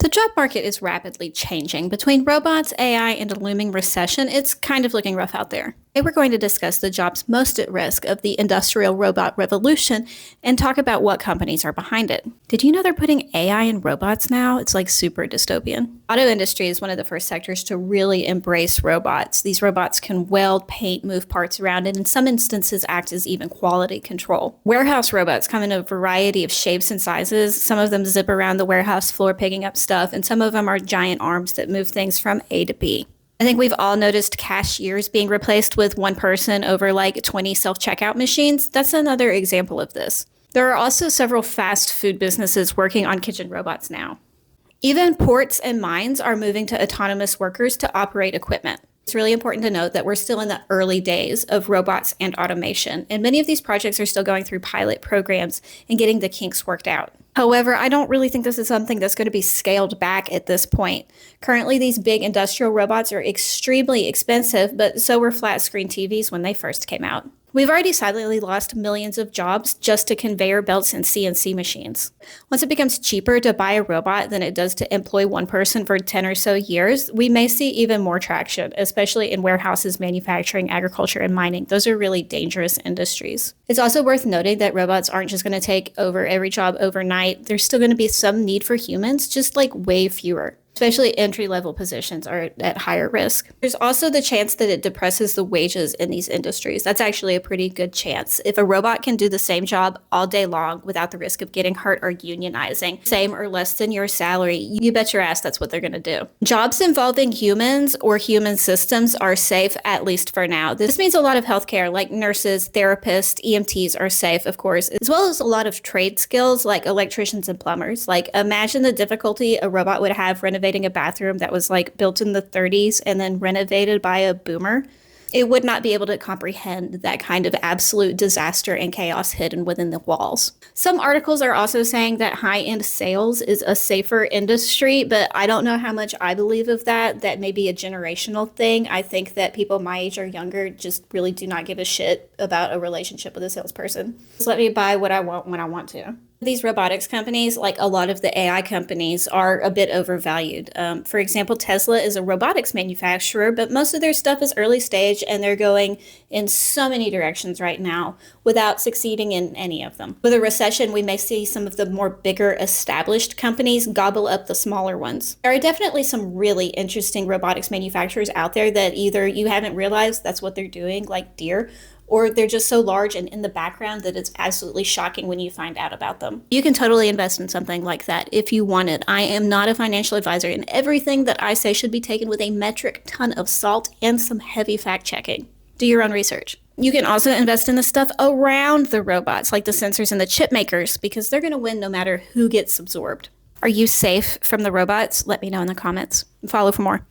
The job market is rapidly changing. Between robots, AI, and a looming recession, it's kind of looking rough out there. Today, we're going to discuss the jobs most at risk of the industrial robot revolution and talk about what companies are behind it. Did you know they're putting AI in robots now? It's like super dystopian. Auto industry is one of the first sectors to really embrace robots. These robots can weld, paint, move parts around, and in some instances act as even quality control. Warehouse robots come in a variety of shapes and sizes. Some of them zip around the warehouse floor picking up stuff, and some of them are giant arms that move things from A to B. I think we've all noticed cashiers being replaced with one person over like 20 self-checkout machines. That's another example of this. There are also several fast food businesses working on kitchen robots now. Even ports and mines are moving to autonomous workers to operate equipment. It's really important to note that we're still in the early days of robots and automation, and many of these projects are still going through pilot programs and getting the kinks worked out. However, I don't really think this is something that's going to be scaled back at this point. Currently, these big industrial robots are extremely expensive, but so were flat screen TVs when they first came out. We've already silently lost millions of jobs just to conveyor belts and CNC machines. Once it becomes cheaper to buy a robot than it does to employ one person for 10 or so years, we may see even more traction, especially in warehouses, manufacturing, agriculture, and mining. Those are really dangerous industries. It's also worth noting that robots aren't just going to take over every job overnight. There's still going to be some need for humans, just like way fewer. Especially entry-level positions are at higher risk. There's also the chance that it depresses the wages in these industries. That's actually a pretty good chance. If a robot can do the same job all day long without the risk of getting hurt or unionizing, same or less than your salary, you bet your ass that's what they're going to do. Jobs involving humans or human systems are safe, at least for now. This means a lot of healthcare, like nurses, therapists, EMTs are safe, of course, as well as a lot of trade skills like electricians and plumbers. Like, imagine the difficulty a robot would have renovating a bathroom that was like built in the 30s and then renovated by a boomer. It would not be able to comprehend that kind of absolute disaster and chaos hidden within the walls. Some articles are also saying that high-end sales is a safer industry, but I don't know how much I believe of that. That may be a generational thing. I think that people my age or younger just really do not give a shit about a relationship with a salesperson. Just let me buy what I want when I want to. These robotics companies, like a lot of the AI companies, are a bit overvalued. For example, Tesla is a robotics manufacturer, but most of their stuff is early stage and they're going in so many directions right now without succeeding in any of them. With a recession, we may see some of the more bigger established companies gobble up the smaller ones. There are definitely some really interesting robotics manufacturers out there that either you haven't realized that's what they're doing, like Deere, or they're just so large and in the background that it's absolutely shocking when you find out about them. You can totally invest in something like that if you want it. I am not a financial advisor, and everything that I say should be taken with a metric ton of salt and some heavy fact checking. Do your own research. You can also invest in the stuff around the robots, like the sensors and the chip makers, because they're going to win no matter who gets absorbed. Are you safe from the robots? Let me know in the comments. Follow for more.